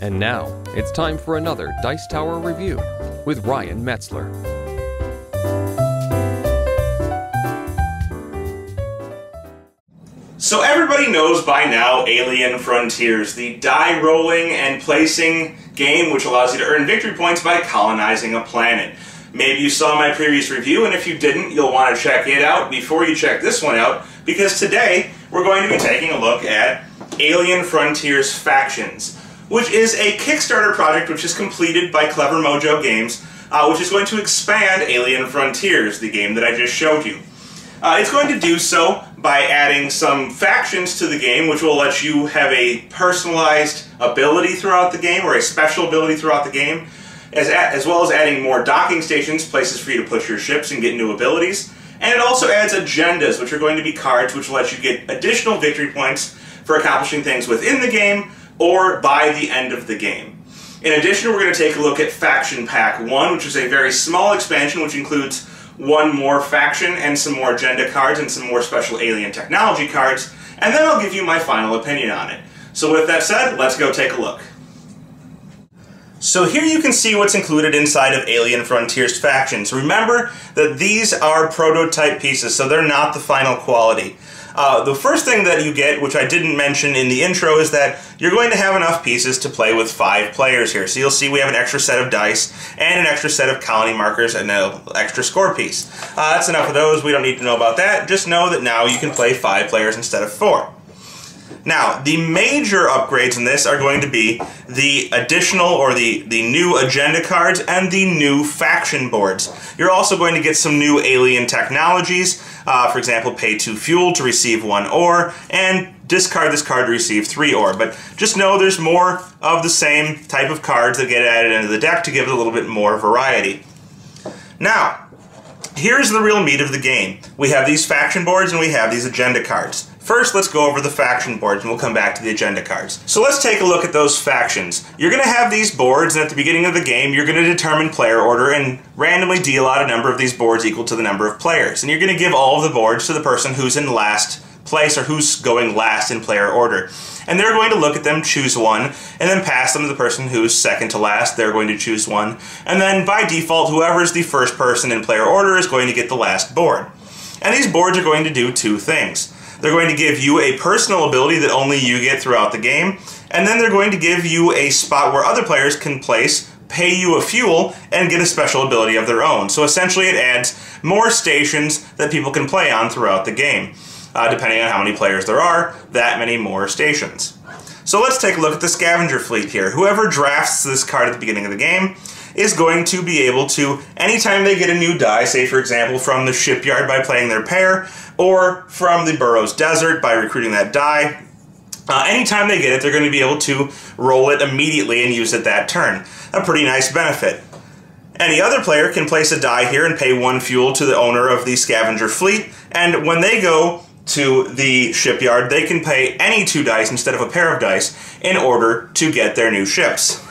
And now, it's time for another Dice Tower review with Ryan Metzler. So everybody knows by now Alien Frontiers, the die rolling and placing game which allows you to earn victory points by colonizing a planet. Maybe you saw my previous review, and if you didn't, you'll want to check it out before you check this one out, because today we're going to be taking a look at Alien Frontiers Factions, which is a Kickstarter project which is completed by Clever Mojo Games, which is going to expand Alien Frontiers, the game that I just showed you. It's going to do so by adding some factions to the game, which will let you have a personalized ability throughout the game, or a special ability throughout the game, as well as adding more docking stations, places for you to put your ships and get new abilities. And it also adds agendas, which are going to be cards which will let you get additional victory points for accomplishing things within the game or by the end of the game. In addition, we're going to take a look at Faction Pack 1, which is a very small expansion which includes one more faction and some more agenda cards and some more special alien technology cards, and then I'll give you my final opinion on it. So with that said, let's go take a look. So here you can see what's included inside of Alien Frontiers Factions. Remember that these are prototype pieces, so they're not the final quality. The first thing that you get, which I didn't mention in the intro, is that you're going to have enough pieces to play with 5 players here. So you'll see we have an extra set of dice and an extra set of colony markers and an extra score piece. That's enough of those. We don't need to know about that. Just know that now you can play 5 players instead of 4. Now, the major upgrades in this are going to be the additional or the new agenda cards and the new faction boards. You're also going to get some new alien technologies. For example, pay 2 fuel to receive 1 ore, and discard this card to receive 3 ore. But just know there's more of the same type of cards that get added into the deck to give it a little bit more variety. Now, here's the real meat of the game. We have these faction boards and we have these agenda cards. First, let's go over the faction boards, and we'll come back to the agenda cards. So let's take a look at those factions. You're going to have these boards, and at the beginning of the game, you're going to determine player order and randomly deal out a number of these boards equal to the number of players. And you're going to give all of the boards to the person who's in last place, or who's going last in player order. And they're going to look at them, choose one, and then pass them to the person who's second to last. They're going to choose one. And then, by default, whoever's the first person in player order is going to get the last board. And these boards are going to do 2 things. They're going to give you a personal ability that only you get throughout the game, and then they're going to give you a spot where other players can place, pay you a fuel, and get a special ability of their own. So essentially it adds more stations that people can play on throughout the game. Depending on how many players there are, that many more stations. So let's take a look at the scavenger fleet here. Whoever drafts this card at the beginning of the game is going to be able to, anytime they get a new die, say for example from the shipyard by playing their pair, or from the Burroughs Desert by recruiting that die, anytime they get it, they're going to be able to roll it immediately and use it that turn. A pretty nice benefit. Any other player can place a die here and pay 1 fuel to the owner of the scavenger fleet, and when they go to the shipyard, they can pay any 2 dice instead of a pair of dice in order to get their new ships.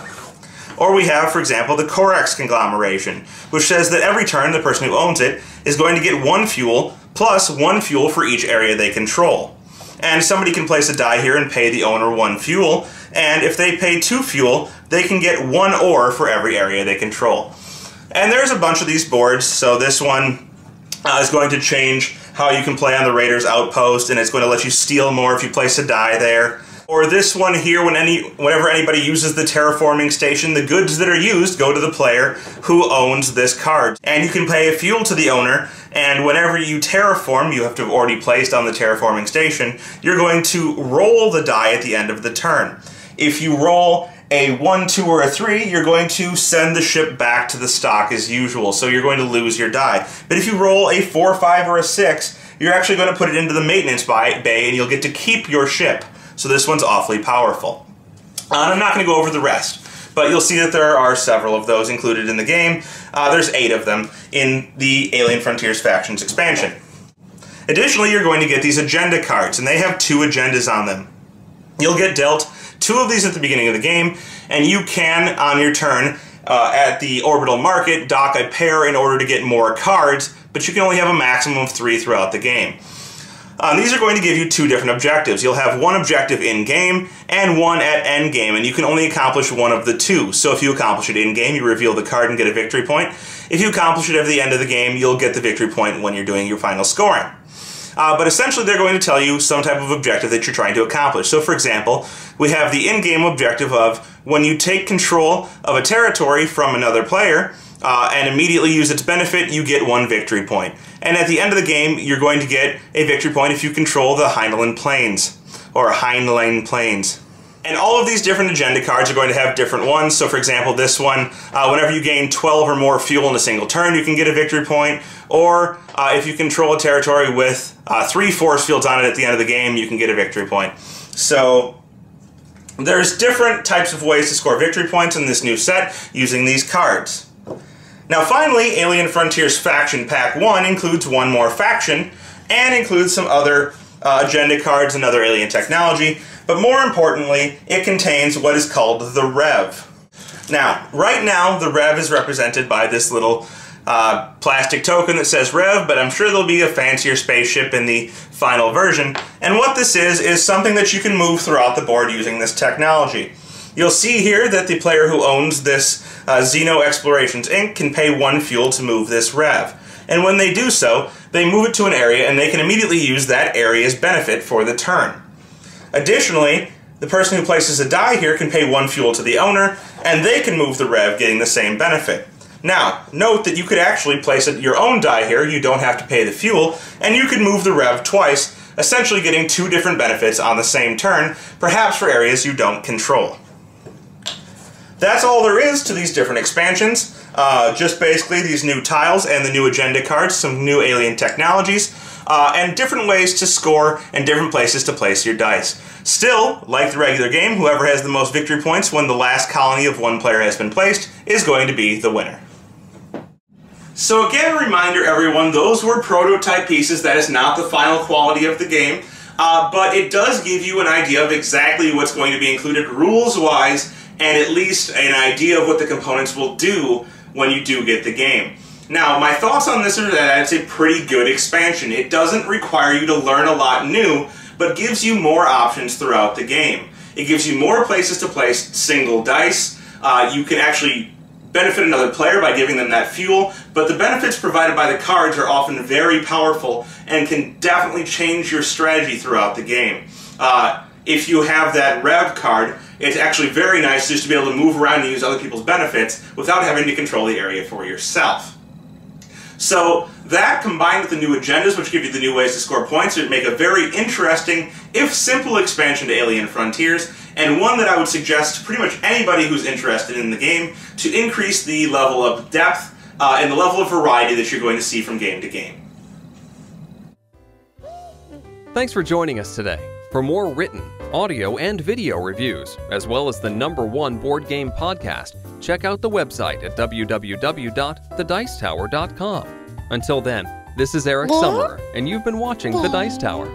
Or we have, for example, the Corex conglomeration, which says that every turn the person who owns it is going to get 1 fuel plus 1 fuel for each area they control. And somebody can place a die here and pay the owner 1 fuel, and if they pay 2 fuel, they can get 1 ore for every area they control. And there's a bunch of these boards, so this one is going to change how you can play on the Raiders Outpost, and it's going to let you steal more if you place a die there. Or this one here, whenever anybody uses the terraforming station, the goods that are used go to the player who owns this card. And you can pay a fuel to the owner, and whenever you terraform, you have to have already placed on the terraforming station, you're going to roll the die at the end of the turn. If you roll a 1, 2, or a 3, you're going to send the ship back to the stock as usual, so you're going to lose your die. But if you roll a 4, 5, or a 6, you're actually going to put it into the maintenance bay, and you'll get to keep your ship. So this one's awfully powerful. And I'm not going to go over the rest, but you'll see that there are several of those included in the game. There's 8 of them in the Alien Frontiers Factions expansion. Additionally, you're going to get these agenda cards, and they have 2 agendas on them. You'll get dealt 2 of these at the beginning of the game, and you can, on your turn, at the orbital market, dock a pair in order to get more cards, but you can only have a maximum of 3 throughout the game. These are going to give you two different objectives. You'll have one objective in-game and one at endgame, and you can only accomplish one of the two. So if you accomplish it in-game, you reveal the card and get a victory point. If you accomplish it at the end of the game, you'll get the victory point when you're doing your final scoring. But essentially, they're going to tell you some type of objective that you're trying to accomplish. So for example, we have the in-game objective of when you take control of a territory from another player, and immediately use its benefit, you get one victory point. And at the end of the game, you're going to get a victory point if you control the Heinlein Plains, or Heinlein Plains. And all of these different agenda cards are going to have different ones. So for example, this one, whenever you gain 12 or more fuel in a single turn, you can get a victory point. Or if you control a territory with 3 force fields on it at the end of the game, you can get a victory point. So there's different types of ways to score victory points in this new set using these cards. Now finally, Alien Frontiers Faction Pack 1 includes one more faction, and includes some other agenda cards and other alien technology, but more importantly, it contains what is called the Rev. Now, right now, the Rev is represented by this little plastic token that says Rev, but I'm sure there'll be a fancier spaceship in the final version, and what this is something that you can move throughout the board using this technology. You'll see here that the player who owns this Xeno Explorations Inc. can pay 1 fuel to move this Rev. And when they do so, they move it to an area and they can immediately use that area's benefit for the turn. Additionally, the person who places a die here can pay 1 fuel to the owner, and they can move the Rev, getting the same benefit. Now, note that you could actually place your own die here, you don't have to pay the fuel, and you could move the Rev twice, essentially getting 2 different benefits on the same turn, perhaps for areas you don't control. That's all there is to these different expansions. Just basically these new tiles and the new agenda cards, some new alien technologies, and different ways to score and different places to place your dice. Still, like the regular game, whoever has the most victory points when the last colony of one player has been placed is going to be the winner. So again, a reminder everyone, those were prototype pieces. That is not the final quality of the game, but it does give you an idea of exactly what's going to be included rules-wise, and at least an idea of what the components will do when you do get the game. Now, my thoughts on this are that it's a pretty good expansion. It doesn't require you to learn a lot new, but gives you more options throughout the game. It gives you more places to place single dice. You can actually benefit another player by giving them that fuel, but the benefits provided by the cards are often very powerful and can definitely change your strategy throughout the game. If you have that Rev card, it's actually very nice just to be able to move around and use other people's benefits without having to control the area for yourself. So that, combined with the new agendas, which give you the new ways to score points, would make a very interesting, if simple, expansion to Alien Frontiers, and one that I would suggest to pretty much anybody who's interested in the game to increase the level of depth and the level of variety that you're going to see from game to game. Thanks for joining us today. For more written, audio, and video reviews, as well as the #1 board game podcast, check out the website at www.thedicetower.com. Until then, this is Eric Summerer, and you've been watching The Dice Tower.